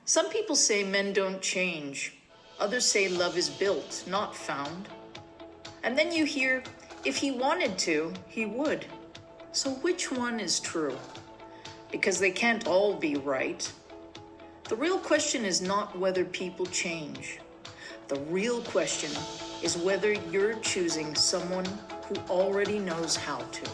Some people say men don't change. Others say love is built, not found. And then you hear, if he wanted to, he would. So which one is true? Because they can't all be right. The real question is not whether people change. The real question is whether you're choosing someone who already knows how to.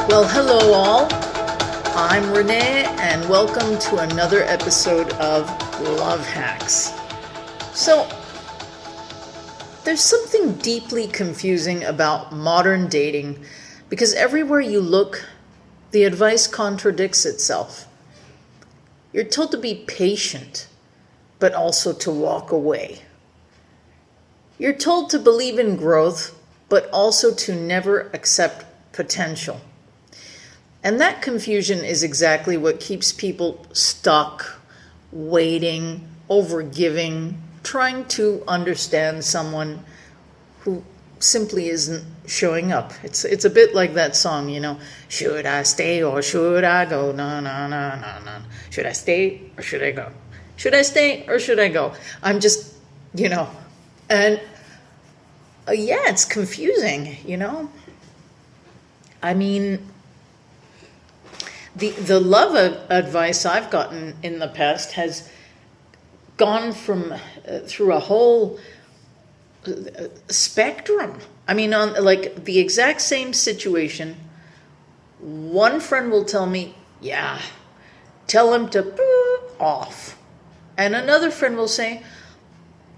Well, hello all. I'm Renee, and welcome to another episode of Love Hacks. So, there's something deeply confusing about modern dating because everywhere you look, the advice contradicts itself. You're told to be patient, but also to walk away. You're told to believe in growth, but also to never accept potential. And that confusion is exactly what keeps people stuck, waiting, overgiving, trying to understand someone who simply isn't showing up. It's a bit like that song, should I stay or should I go? No, no, no, no, no. Should I stay or should I go? Should I stay or should I go? I'm just, and it's confusing, I mean, the love advice I've gotten in the past has gone through a whole spectrum. I mean, on like the exact same situation, one friend will tell me, yeah, tell him to boop off. And another friend will say,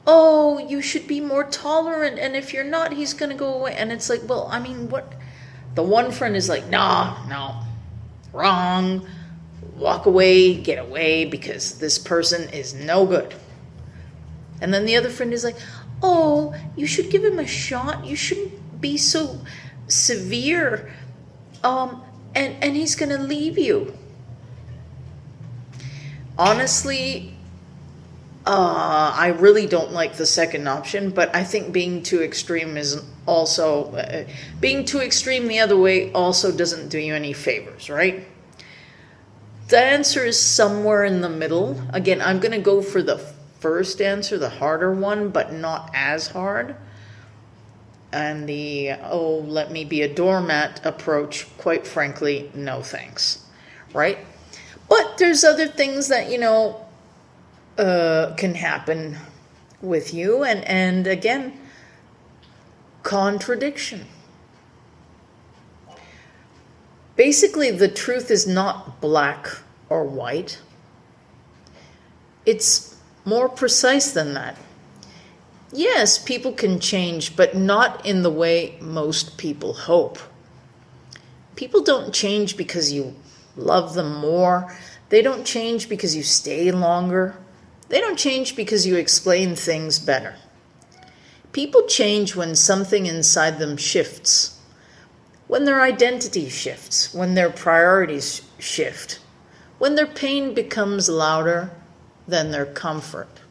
oh, you should be more tolerant, and if you're not, he's going to go away. And it's like, well, I mean, what? The one friend is like, no, wrong, walk away, get away, because this person is no good. And then the other friend is like, oh, you should give him a shot. You shouldn't be so severe. And he's going to leave you. Honestly, I really don't like the second option, but I think being too extreme is also, being too extreme the other way also doesn't do you any favors, right? The answer is somewhere in the middle. Again, I'm going to go for the first answer, the harder one, but not as hard. And the, let me be a doormat approach, quite frankly, no thanks, right? But there's other things that, can happen with you. And again, contradiction. Basically, the truth is not black or white. It's more precise than that. Yes, people can change, but not in the way most people hope. People don't change because you love them more. They don't change because you stay longer. They don't change because you explain things better. People change when something inside them shifts, when their identity shifts, when their priorities shift, when their pain becomes louder than their comfort.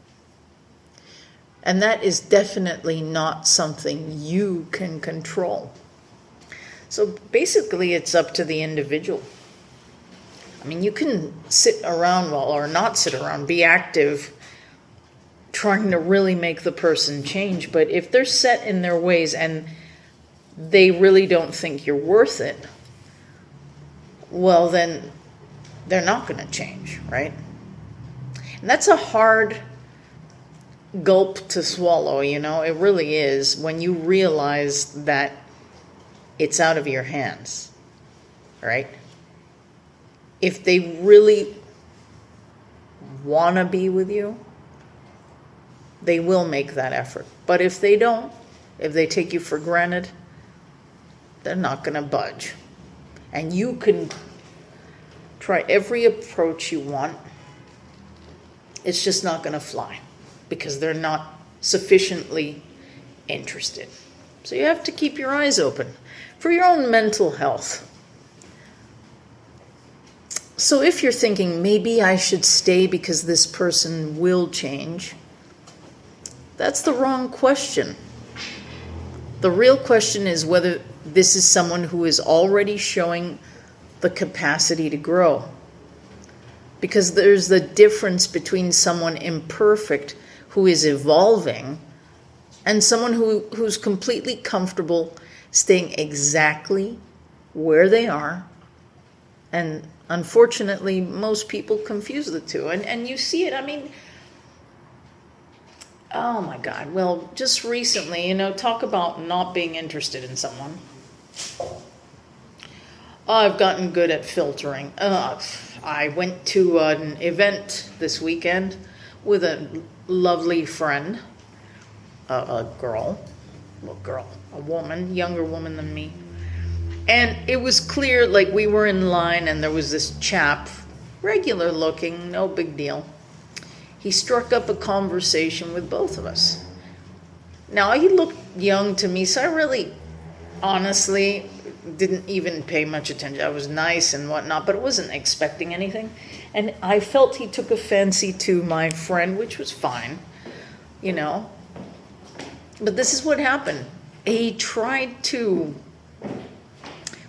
And that is definitely not something you can control. So basically, it's up to the individual. I mean, you can sit around, or not sit around, be active, trying to really make the person change. But if they're set in their ways and they really don't think you're worth it, well, then they're not going to change, right? And that's a hard gulp to swallow, it really is, when you realize that it's out of your hands, right? If they really want to be with you, they will make that effort. But if they don't, if they take you for granted, they're not going to budge. And you can try every approach you want. It's just not going to fly because they're not sufficiently interested. So you have to keep your eyes open for your own mental health. So if you're thinking, maybe I should stay because this person will change, that's the wrong question. The real question is whether this is someone who is already showing the capacity to grow. Because there's the difference between someone imperfect who is evolving and someone who's completely comfortable staying exactly where they are. And unfortunately, most people confuse the two. And you see it, I mean, oh my God. Well, just recently, talk about not being interested in someone. I've gotten good at filtering. I went to an event this weekend with a lovely friend, a woman, younger woman than me. And it was clear, like we were in line and there was this chap, regular looking, no big deal. He struck up a conversation with both of us. Now, he looked young to me, so I really, honestly, didn't even pay much attention. I was nice and whatnot, but I wasn't expecting anything. And I felt he took a fancy to my friend, which was fine, But this is what happened. He tried to...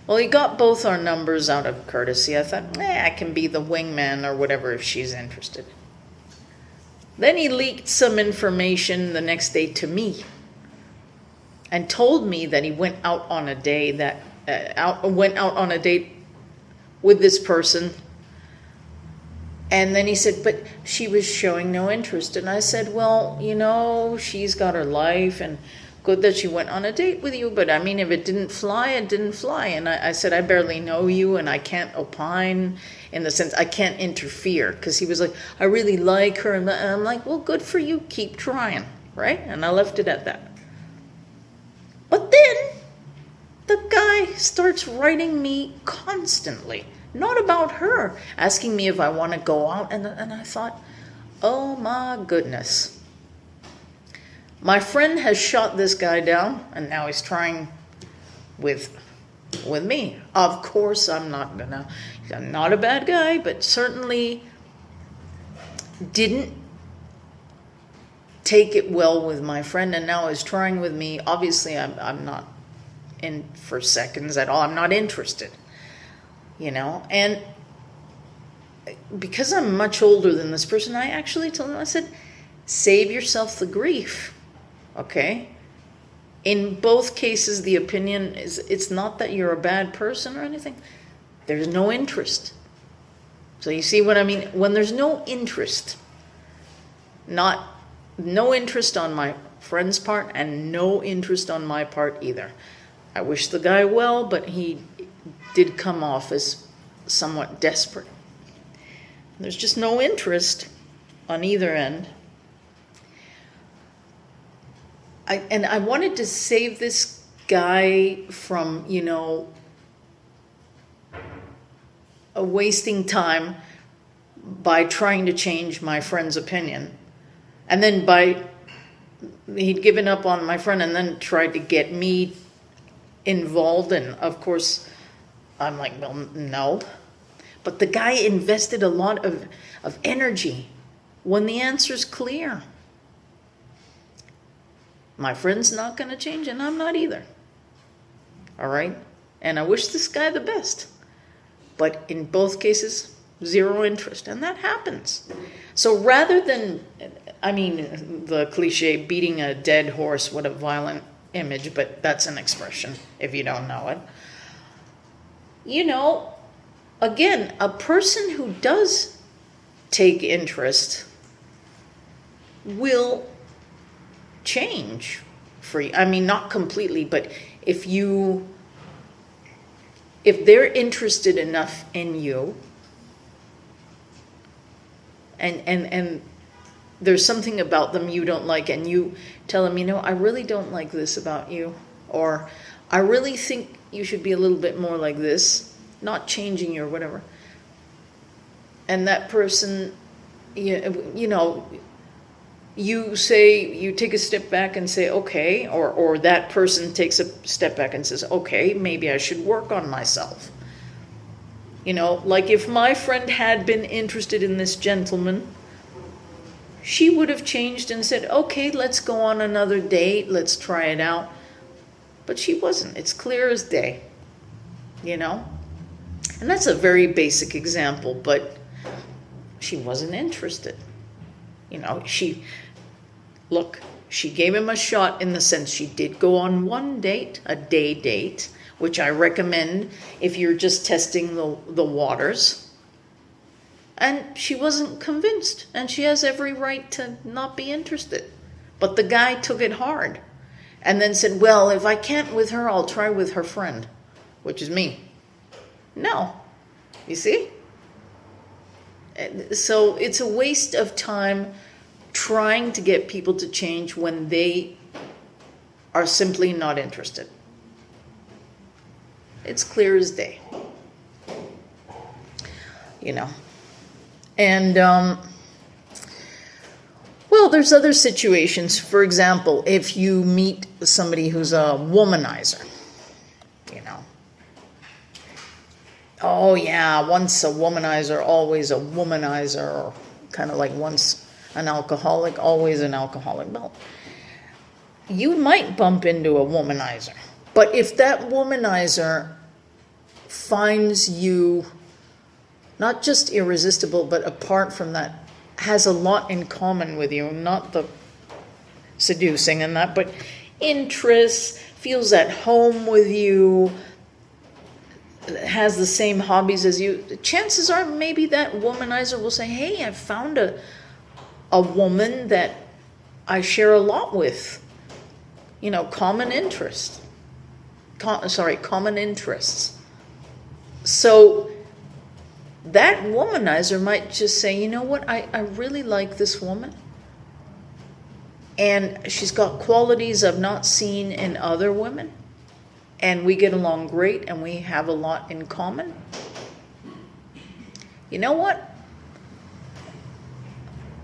Well, he got both our numbers out of courtesy. I thought, I can be the wingman or whatever if she's interested. Then he leaked some information the next day to me and told me that he went out on a date with this person. And then he said, but she was showing no interest. And I said, well, she's got her life and good that she went on a date with you. But I mean, if it didn't fly, it didn't fly. And I said, I barely know you and I can't opine in the sense I can't interfere. Because he was like, I really like her. And I'm like, well, good for you. Keep trying. Right? And I left it at that. But then the guy starts writing me constantly. Not about her. Asking me if I want to go out. And I thought, oh my goodness. My friend has shot this guy down, and now he's trying with me. Of course, I'm not a bad guy, but certainly didn't take it well with my friend, and now is trying with me. Obviously, I'm not in for seconds at all. I'm not interested, And because I'm much older than this person, I actually told him, I said, save yourself the grief. Okay? In both cases, the opinion is, it's not that you're a bad person or anything. There's no interest. So you see what I mean? When there's no interest, no interest on my friend's part and no interest on my part either. I wish the guy well, but he did come off as somewhat desperate. There's just no interest on either end. I wanted to save this guy from, wasting time by trying to change my friend's opinion. And then he'd given up on my friend and then tried to get me involved. And of course, I'm like, well, no. But the guy invested a lot of energy when the answer's clear. My friend's not going to change, and I'm not either. All right? And I wish this guy the best. But in both cases, zero interest. And that happens. So rather than, the cliche, beating a dead horse, what a violent image, but that's an expression if you don't know it. Again, a person who does take interest will change for you. Not completely, but if they're interested enough in you and there's something about them you don't like and you tell them, I really don't like this about you, or I really think you should be a little bit more like this, not changing you or whatever. And that person, you take a step back and say, okay, or that person takes a step back and says, okay, maybe I should work on myself. Like if my friend had been interested in this gentleman, she would have changed and said, okay, let's go on another date, let's try it out. But she wasn't. It's clear as day, And that's a very basic example, but she wasn't interested. She gave him a shot in the sense she did go on one date, a day date, which I recommend if you're just testing the waters. And she wasn't convinced, and she has every right to not be interested. But the guy took it hard and then said, well, if I can't with her, I'll try with her friend, which is me. No. You see? So it's a waste of time trying to get people to change when they are simply not interested. It's clear as day. And, well, there's other situations. For example, if you meet somebody who's a womanizer, oh yeah, once a womanizer, always a womanizer, or kind of like once an alcoholic, always an alcoholic. Well, you might bump into a womanizer, but if that womanizer finds you not just irresistible, but apart from that, has a lot in common with you, not the seducing and that, but interests, feels at home with you, has the same hobbies as you, chances are maybe that womanizer will say, hey, I found a woman that I share a lot with. Common interests. Common interests. So that womanizer might just say, you know what, I really like this woman. And she's got qualities I've not seen in other women. And we get along great, and we have a lot in common. You know what?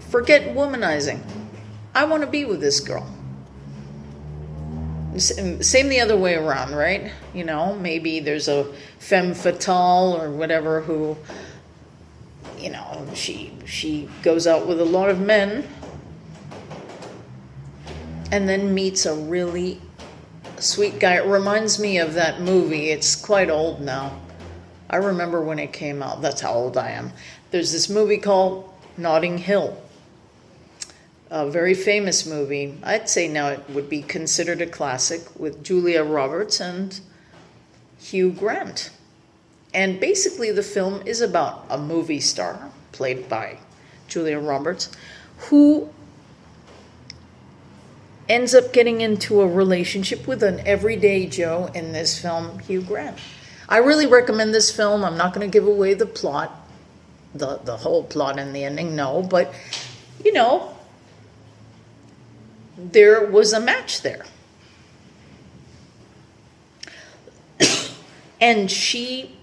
Forget womanizing. I want to be with this girl. Same the other way around, right? Maybe there's a femme fatale or whatever who, she goes out with a lot of men and then meets a really sweet guy. It reminds me of that movie. It's quite old now. I remember when it came out. That's how old I am. There's this movie called Notting Hill. A very famous movie. I'd say now it would be considered a classic, with Julia Roberts and Hugh Grant. And basically the film is about a movie star, played by Julia Roberts, who ends up getting into a relationship with an everyday Joe, in this film, Hugh Grant. I really recommend this film. I'm not going to give away the plot, the whole plot and the ending, no, but, there was a match there. And she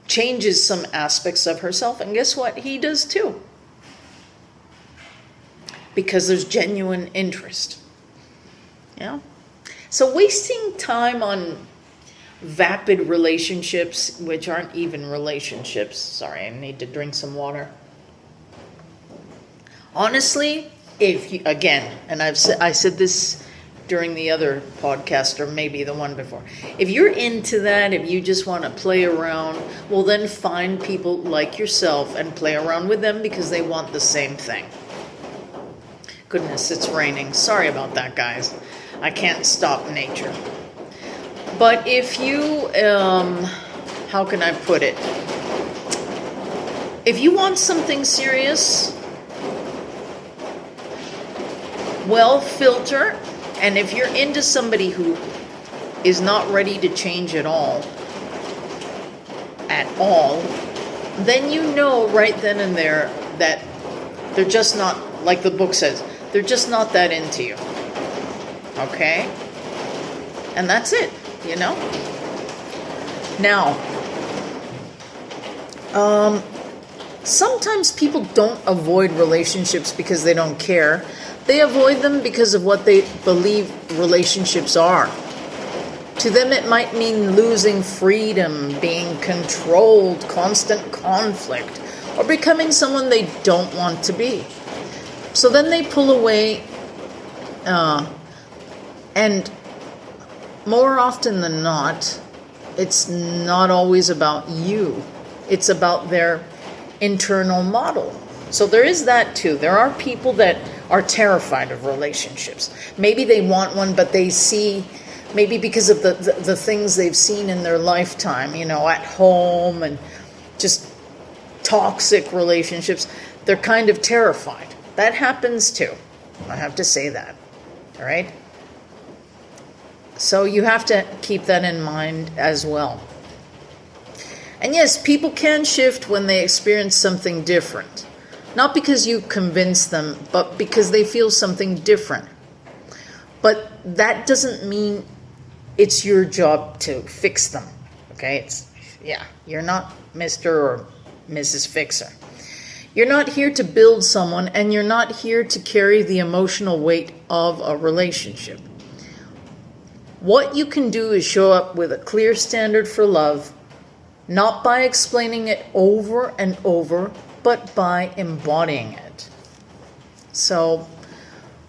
changes some aspects of herself, and guess what? He does too. Because there's genuine interest. So wasting time on vapid relationships, which aren't even relationships. Sorry, I need to drink some water. Honestly, if you, again, and I said this during the other podcast, or maybe the one before, if you're into that, if you just want to play around, well, then find people like yourself and play around with them, because they want the same thing. Goodness, it's raining. Sorry about that, guys. I can't stop nature. But if you, how can I put it? If you want something serious, well, filter. And if you're into somebody who is not ready to change at all, then you know right then and there that they're just not, like the book says, they're just not that into you. Okay? And that's it, Now, Sometimes people don't avoid relationships because they don't care. They avoid them because of what they believe relationships are. To them, it might mean losing freedom, being controlled, constant conflict, or becoming someone they don't want to be. So then they pull away, and more often than not, it's not always about you. It's about their internal model. So there is that too. There are people that are terrified of relationships. Maybe they want one, but they see, maybe because of the things they've seen in their lifetime, at home and just toxic relationships, they're kind of terrified. That happens too. I have to say that. All right? So you have to keep that in mind as well. And yes, people can shift when they experience something different. Not because you convince them, but because they feel something different. But that doesn't mean it's your job to fix them. Okay? You're not Mr. or Mrs. Fixer. You're not here to build someone, and you're not here to carry the emotional weight of a relationship. What you can do is show up with a clear standard for love, not by explaining it over and over, but by embodying it. So,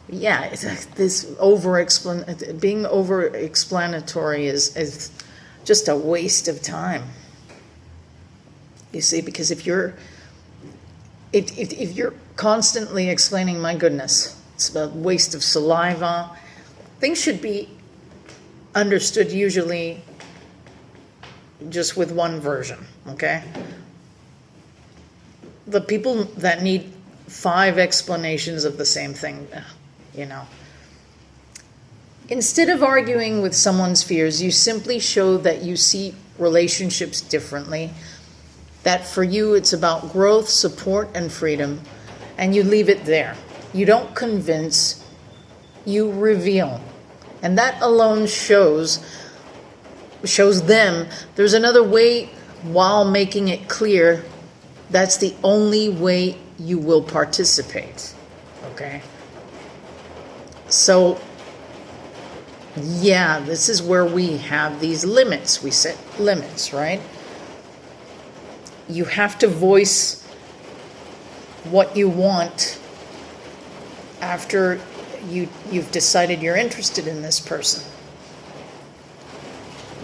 this being over-explanatory is just a waste of time. You see, because if you're constantly explaining, my goodness, it's a waste of saliva. Things should be understood usually just with one version, okay? The people that need 5 explanations of the same thing, Instead of arguing with someone's fears, you simply show that you see relationships differently, that for you it's about growth, support, and freedom, and you leave it there. You don't convince, you reveal. And that alone shows them there's another way, while making it clear that's the only way you will participate. Okay? So, this is where we have these limits. We set limits, right? You have to voice what you want after you've decided you're interested in this person.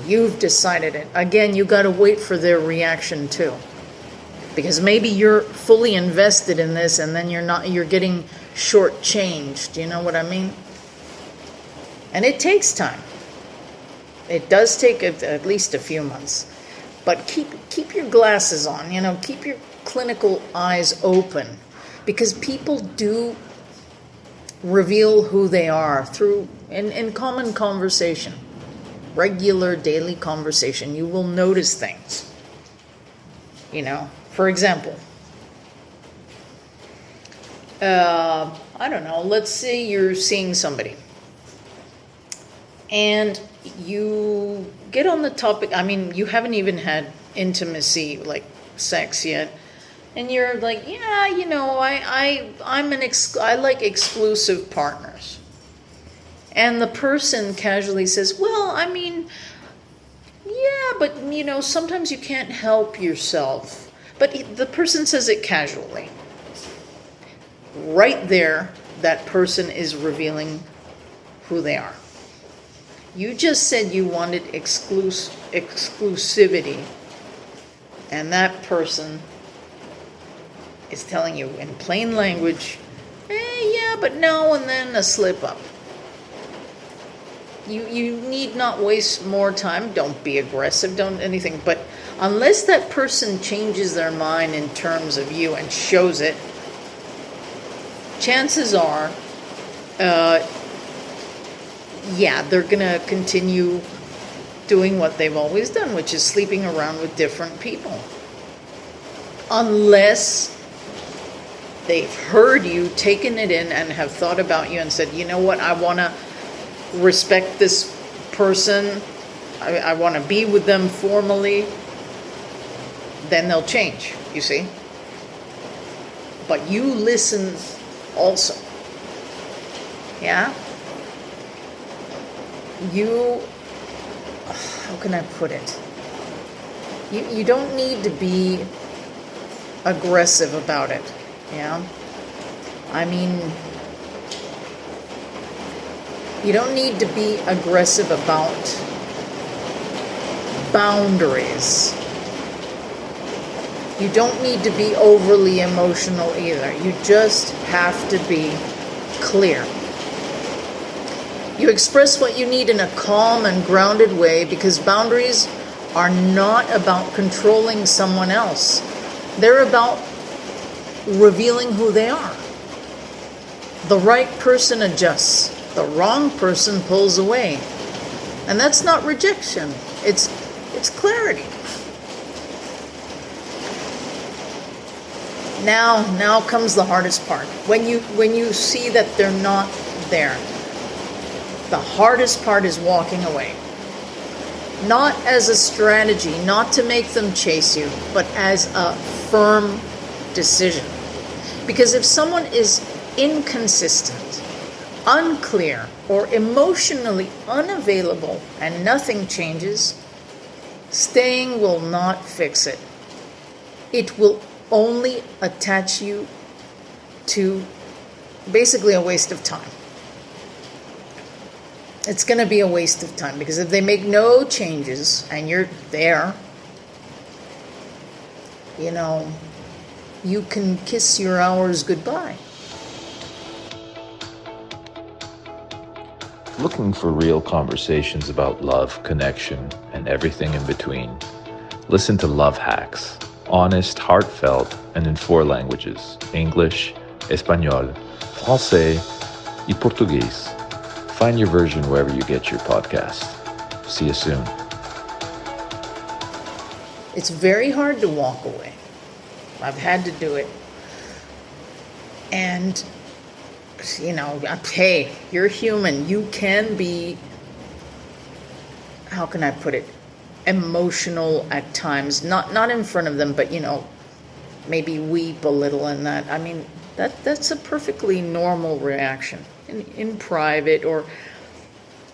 You've decided it. Again, you got to wait for their reaction too. Because maybe you're fully invested in this and then you're getting shortchanged. You know what I mean? And it takes time. It does take at least a few months. But keep your glasses on, keep your clinical eyes open. Because people do reveal who they are through in common conversation. Regular daily conversation. You will notice things. For example, I don't know, let's say you're seeing somebody and you get on the topic, you haven't even had intimacy, like sex yet, and you're like, I like exclusive partners. And the person casually says, well, but sometimes you can't help yourself. But the person says it casually. Right there, that person is revealing who they are. You just said you wanted exclusivity, and that person is telling you in plain language, but no, and then a slip up. You need not waste more time. Don't be aggressive, don't anything. But unless that person changes their mind in terms of you and shows it, chances are, they're going to continue doing what they've always done, which is sleeping around with different people. Unless they've heard you, taken it in, and have thought about you and said, you know what, I want to respect this person, I want to be with them formally, then they'll change, you see. but you listen also. Yeah? How can I put it? You don't need to be aggressive about it. Yeah? I mean, you don't need to be aggressive about boundaries. You don't need to be overly emotional either. You just have to be clear. You express what you need in a calm and grounded way, because boundaries are not about controlling someone else. They're about revealing who they are. The right person adjusts. The wrong person pulls away. And that's not rejection. It's clarity. Now comes the hardest part. When you see that they're not there. The hardest part is walking away. Not as a strategy, not to make them chase you, but as a firm decision. Because if someone is inconsistent, unclear, or emotionally unavailable and nothing changes, staying will not fix it. It will only attach you to basically a waste of time. It's going to be a waste of time, because if they make no changes and you're there, you can kiss your hours goodbye. Looking for real conversations about love, connection, and everything in between? Listen to Love Hacks. Honest, heartfelt, and in 4 languages: English, Espanol, Francais, and Portuguese. Find your version wherever you get your podcast. See you soon. It's very hard to walk away. I've had to do it. And, hey, you're human. You can be, how can I put it, emotional at times. Not in front of them, but, maybe weep a little and that. I mean, that's a perfectly normal reaction in private, or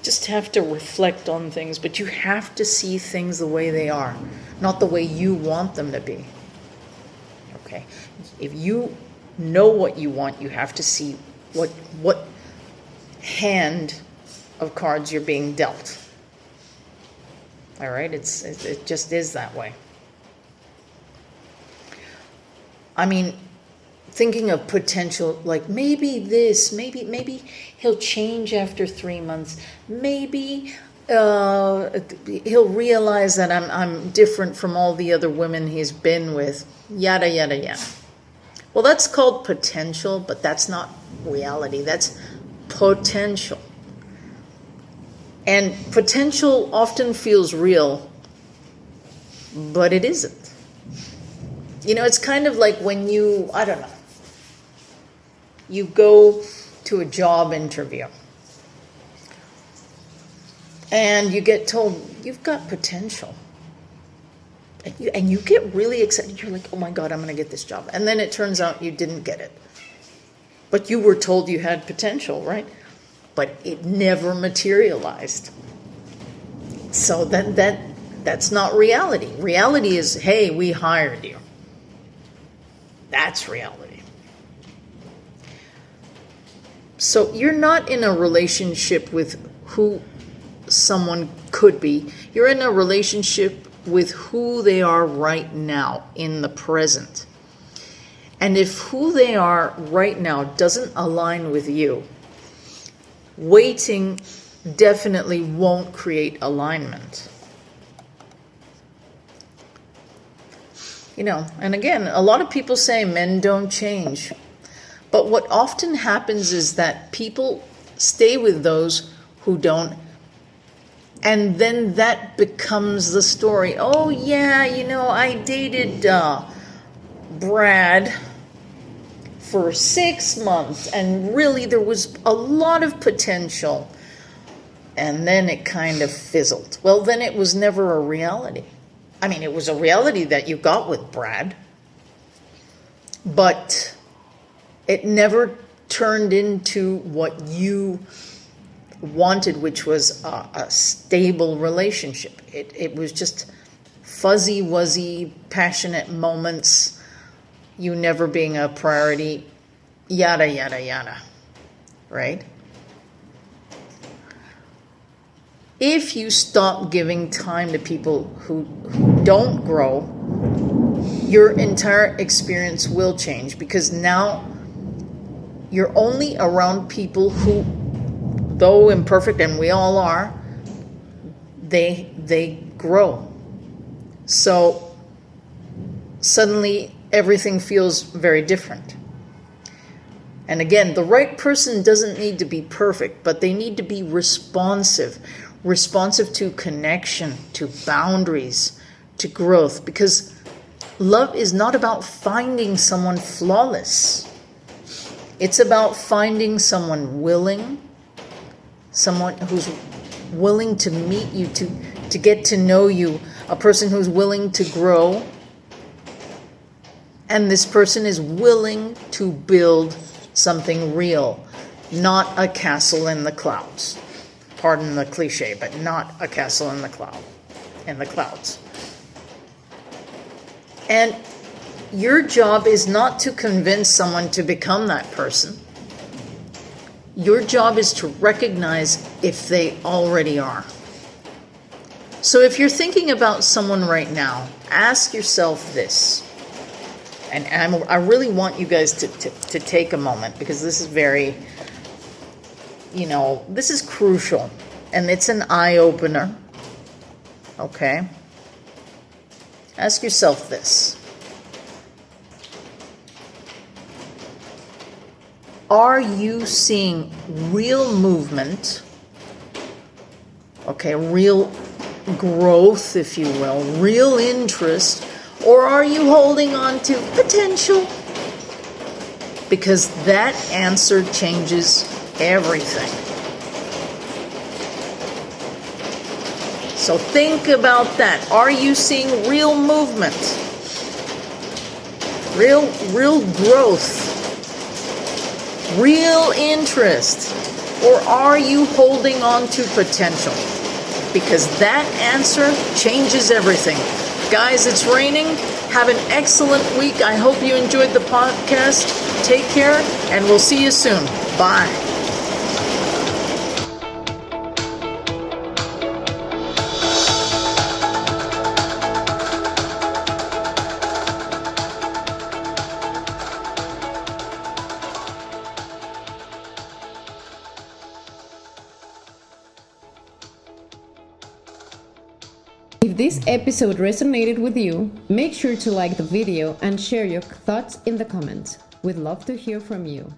just have to reflect on things. But you have to see things the way they are, not the way you want them to be. Okay? If you know what you want, you have to see what hand of cards you're being dealt. All right? It just is that way. I mean, thinking of potential, like maybe he'll change after 3 months. Maybe he'll realize that I'm different from all the other women he's been with. Yada, yada, yada. Well, that's called potential, but that's not reality. That's potential. And potential often feels real, but it isn't. It's kind of like when you go to a job interview and you get told you've got potential. And you get really excited. You're like, oh my God, I'm going to get this job. And then it turns out you didn't get it. But you were told you had potential, right? But it never materialized. So that's not reality. Reality is, hey, we hired you. That's reality. So you're not in a relationship with who someone could be. You're in a relationship with who they are right now, in the present. And if who they are right now doesn't align with you, waiting definitely won't create alignment. And again, a lot of people say men don't change. But what often happens is that people stay with those who don't. And then that becomes the story. Oh, yeah, I dated Brad for 6 months. And really, there was a lot of potential. And then it kind of fizzled. Well, then it was never a reality. I mean, it was a reality that you got with Brad. But It never turned into what you wanted, which was a stable relationship. It was just fuzzy, wuzzy, passionate moments, you never being a priority, yada, yada, yada, right? If you stop giving time to people who don't grow, your entire experience will change, because now you're only around people who, though imperfect, and we all are, they grow. So suddenly everything feels very different. And again, the right person doesn't need to be perfect, but they need to be responsive to connection, to boundaries, to growth, because love is not about finding someone flawless. It's about finding someone willing, someone who's willing to meet you, to get to know you, a person who's willing to grow, and this person is willing to build something real, not a castle in the clouds. Pardon the cliche, but not a castle in the clouds. And your job is not to convince someone to become that person. Your job is to recognize if they already are. So if you're thinking about someone right now, ask yourself this. And I really want you guys to take a moment, because this is very, this is crucial. And it's an eye-opener. Okay? Ask yourself this. Are you seeing real movement? Okay, real growth, if you will, real interest, or are you holding on to potential? Because that answer changes everything. So think about that. Are you seeing real movement? Real growth? Real interest? Or are you holding on to potential? Because that answer changes everything. Guys, it's raining. Have an excellent week. I hope you enjoyed the podcast. Take care, and we'll see you soon. Bye. If this episode resonated with you, make sure to like the video and share your thoughts in the comments. We'd love to hear from you.